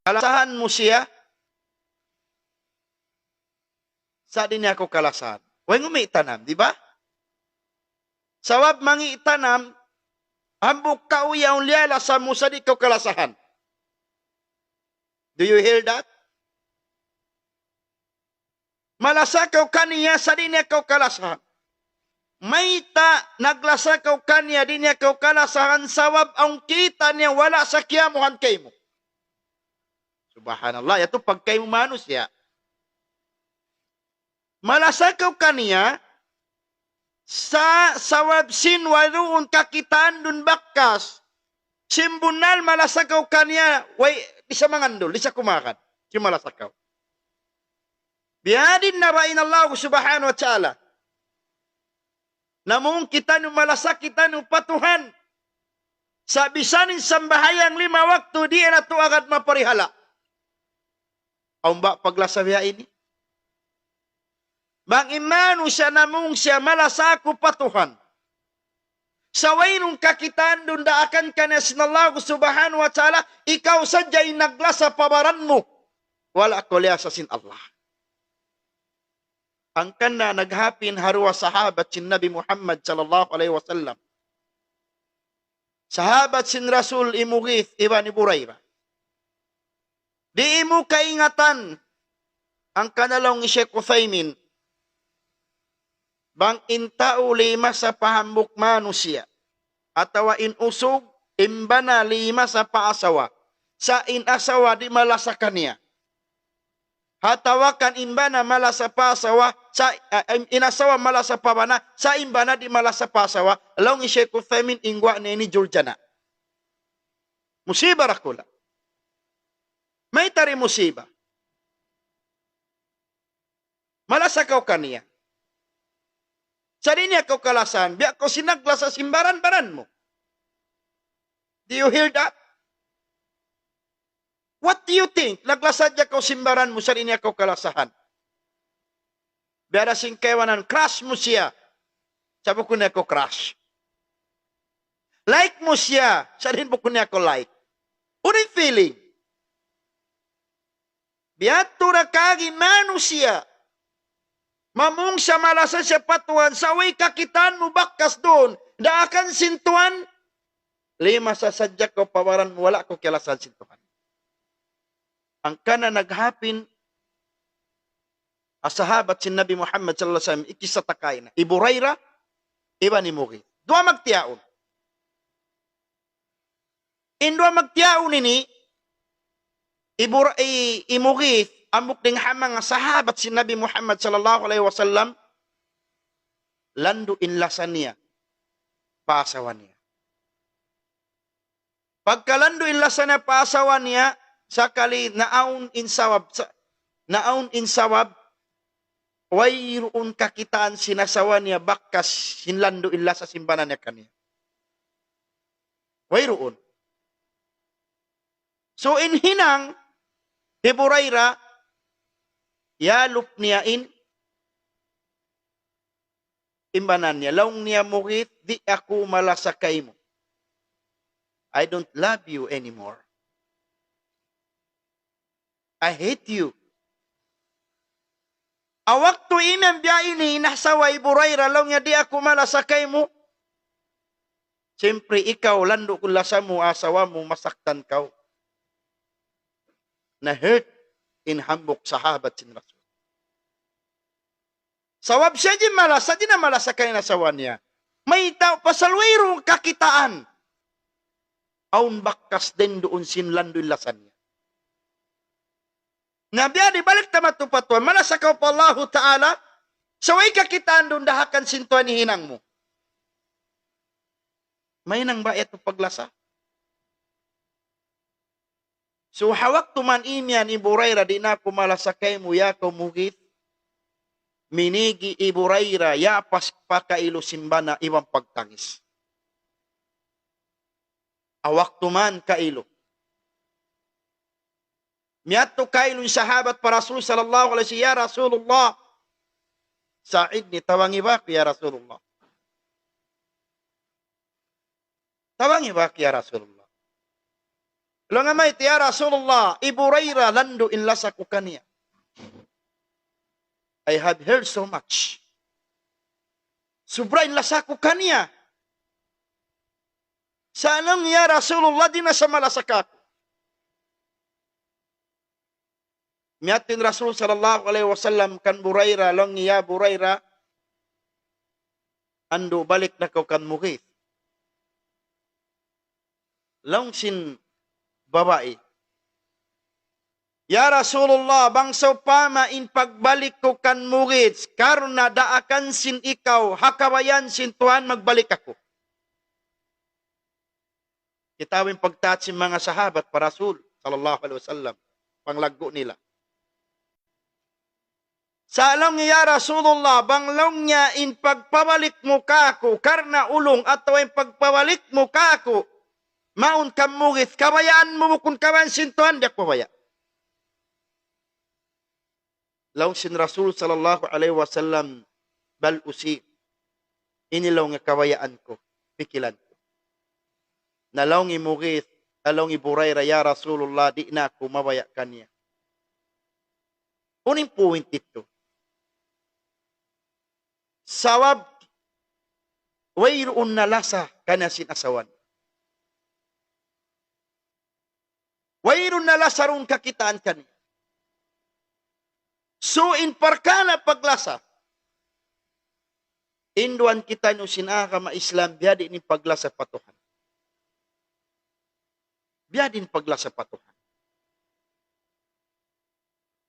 Kalasahan mo siya, sa din niya ako kalasahan. Huwag mo may itanam, di ba? Sawab mangi itanam, hambuk kauyaw liyala sa mo sa di ko kalasahan. Do you hear that? Malasakaw kaniya sa di niya ko kalasahan. Mayta naglasakaw kaniya di niya ko kalasahan sawab ang kita niya wala sa kiyamuhan kay mo. Subhanallah, ito pag kayo manusia. Malasakaw kaniya sa sawab sinwaroon kakitaan dun bakkas. Simbunal malasakaw kaniya, way, isa mangandol, isa kumakan. Si malasakaw. Biyadin na rain Allah subhanahu wa ta'ala. Namung kita nung malasak, kita nung patuhan. Sa bisanin sambahayang 5 waktu, di na ito agad maparihala. Ang ba paglasabiya ini? Bang imanu siya namung siya malasaku patuhan. Sa waynong kakitaan doon daakan ka na sinallahu subhanahu wa ta'ala, ikaw sadya'y naglasa pabaran mo. Wala ko liya sa sin Allah. Ang kana naghapin harwa sahabat sin Nabi Muhammad sallallahu alaihi wasallam. Sahabat sin Rasul Mughith ibn Burayra. Di mo kaingatan ang kanalong Sheikh Uthaymin bang intao 5 sa pahambok manusia atawa inusog imbana 5 sa paasawa sa inasawa di malasakan niya hatawakan imbana malasa pasawa sa inasawa malasa pabana sa imbana di malasa pasawa along Sheikh Uthaymin ingwa ni Georgiana musibah rakula may tari musibah malasakaw kaniya. Sa rin niya ko kalasan, biya ko sinagla sa simbaran-baran mo. Do you hear that? What do you think? Naglasad niya ko simbaran mo, sa rin niya ko kalasahan. Biya sing kewanan, crush mo siya. Sabi ko niya ko crush. Like mo siya, sa rin po ko niya ko like. Unang feeling. Biya tura kagi manusia. Mamung sa malasa siya patuan, sa way kakitaan mo bakkas doon, daakan sintuan, 5 sa sadya ko pawaran, wala ko kilasan sintuan. Ang kana naghapin, asahabat si Nabi Muhammad sallallahu alaihi wasallam, ikisatakay na, Iburayra, iba ni Mughith. Dua magtiyaon. Indua magtiyaon ini, Mughith, amok ding hamang sahabat si Nabi Muhammad sallallahu alaihi wasallam landu inlasan niya paasawan niya. Pagkalandu inlasan niya paasawan niya sakali naun insawab wayroon kakitaan sinasawan niya bakkas hinlandu inlas sa simbanan niya kaniya. Wayroon. So inhinang di Burayra yalop niya imbanan niya. Laong niya Mughith, di ako malasakay mo. I don't love you anymore. I hate you. Awak to imam biya ini, nasaway Burayra, laong niya di ako malasakay mo. Siyempre, ikaw, lando kung lasa mo, asawa mo, masaktan ka. Na-hurt in hambok sahabat sin Rasul. Sawab siya di malasa, di na malasa kayo nasawan niya. May pasalwirong kakitaan. Aun bakkas din doon sinlandoy lasan niya. Nabiya di balik tamat tupatuan, malasa ka pa Allah Ta'ala, saway kakitaan doon dahakan sintuan ni hinang mo. May nang ba ito paglasa? So hawak tuman imyan Iburayra di na kumalasakay mo ya ko Mughith. Minigi Iburayra ya pas pakailo simbana ibang pagtangis. Awak tuman kailo. Miyato kailo yung sahabat pa Rasul sallallahu alaihi wasallam ya Rasulullah. Sa'idni tawangi ba ya Rasulullah. Tawangi ba ya Rasulullah. Lo nga may ya Rasulullah, Ibu Hurairah lando inlasa ko kaniya. I have heard so much. Sobra inlasa ko kaniya. Saan ya Rasulullah di na sa malasak ako. Miatin Rasul sallallahu alaihi wasallam kan Buraira long ya Buraira ando balik na ko kan Mughith. Long sin babae. Ya Rasulullah bangsaw pama in pagbalik ko kan Mughith karna daakan sin ikaw hakawayan sin Tuhan magbalik ako. Kitawin pagtat sin mga sahabat para Rasul sallallahu alaihi wasallam panglaggo nila. Sa alam niya Rasulullah, banglong niya in pagpabalik mo kako, karna ulong ato in pagpabalik mo kako, maun kam Mughith, kabayaan mo kung kabayan sintuhan, diyak pabaya. Law sin Rasul sallallahu alaihi wasallam, bal usi, inilaw nga kabayaan ko, pikilan ko. Nalaw ni Mughith, nalaw ni Buraira, ya Rasulullah, di na ako mabaya kanya. Uning point ito. Sawab, wayroon na lasa kana sinasawan. Wayroon na lasa ron kakitaan kani. So in parkana paglasa, induan kita no sinaka ma-Islam, biyadi ni paglasa patuhan. Biyadin paglasa patuhan.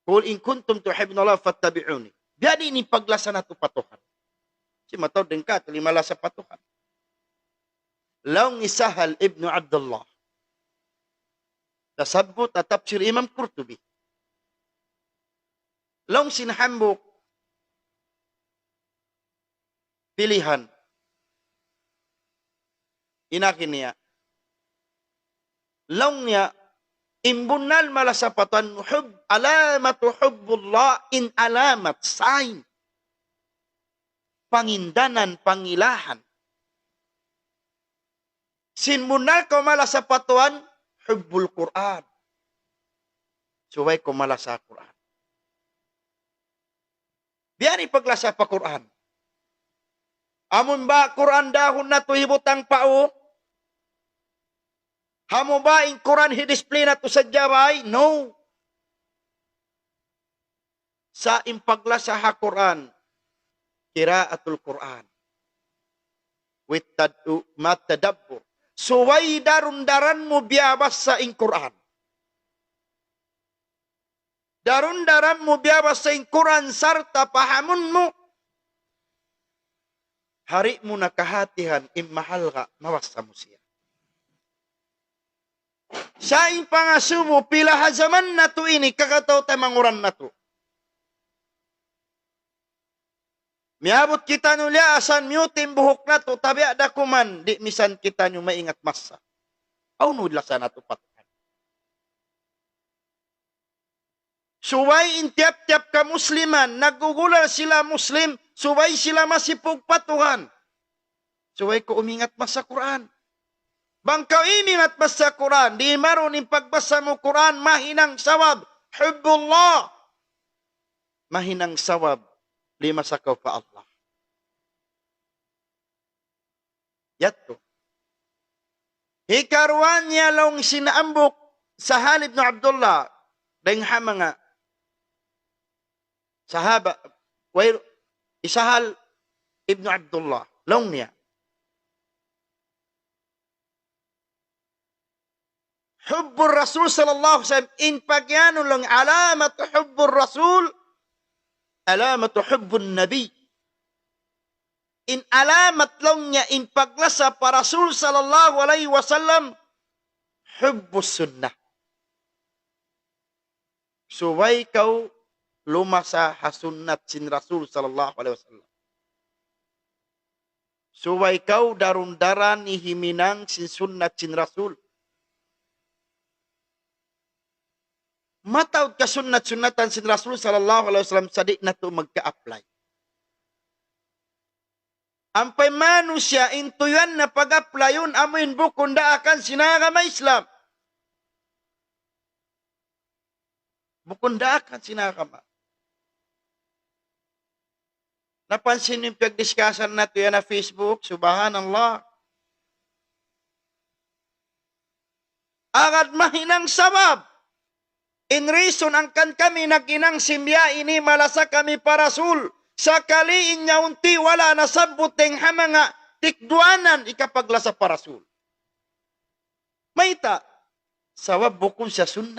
Kul in kuntum tuhibbuna Allah fattabi'uni. Biyadi ni paglasa nato patuhan. Si mataw din ka, talimala sa patuhan. Laong Sahal ibn Abdullah. Nasabot at tafsir Imam Qurtubi. Laong sinahambok, pilihan. Inakin niya. Laong niya, imbunal malasapatan, alamatu hubbullah in alamat, sign. Pangindanan, pangilahan. Sinmunal ko mala sa patuan, hubbul Quran. Suway ko mala sa Quran. Biyari paglasa pa Quran. Amon ba Quran dahon na to hibutang pao? Hamo ba in Quran hidisplay na to sa jabay? No. Sa impaglasa ha Quran, Qiraatul Quran. With matadabbur. Suway darun-daran mo biyabas sa in Quran. Darun-daran mo biyabas sa in Quran sarta pahamun mo. Hari mo nakahatihan imahal ka mawasa mo siya. Sa in pangasubo pila hazaman na to ini kakataw tamanguran na to. Miabot kita nulya asan mutim buhok na to, tabi ada kuman, di misan kita nyo maingat masa. Aw nudla sana to patuhan. Suway intiap-tiap ka musliman, nagugula sila muslim, suway sila masipog patuhan. Suway ko umingat mas sa Quran. Bangkaw imingat mas sa Quran, di maron yung pagbasa mo Quran, mahinang sawab, hubbullah. Mahinang sawab. Lima sakaw pa Allah. Yato. Hikaruan niya lang sinaambok sa Sahal ibn Abdullah dahil mga sahaba, Sahal ibn Abdullah, lang niya. Hubbur Rasul sallallahu alaihi wasallam, in pagyano lang alamat hubbur Rasul, alamatu hubbun nabi. In alamat lang niya in paglasa pa Rasul sallallahu alaihi wasallam hubbus sunnah. Suway kau lumasa hasunnat sin Rasul sallallahu alaihi wasallam. Suway kau darun-daran ihiminang sin sunnat sin Rasul. Matawad ka sunnat-sunnatan sin Rasul sallallahu alaihi wasallam sadi na to magka-apply. Ampay manusia intuyan na pag-apply yun amoin bukon da akan sinaga may Islam. Bukun daakan sinakama. Napansin yung pagdiskasan nato yan na Facebook, subhanallah. Agad mahinang sabab. In reason, ang kan kami naginang simya ini malasa kami parasul. Sakali inya unti wala na sabuteng hamanga tikduanan ikapagla sa parasul. Maita, sawab bukun sa sunnah.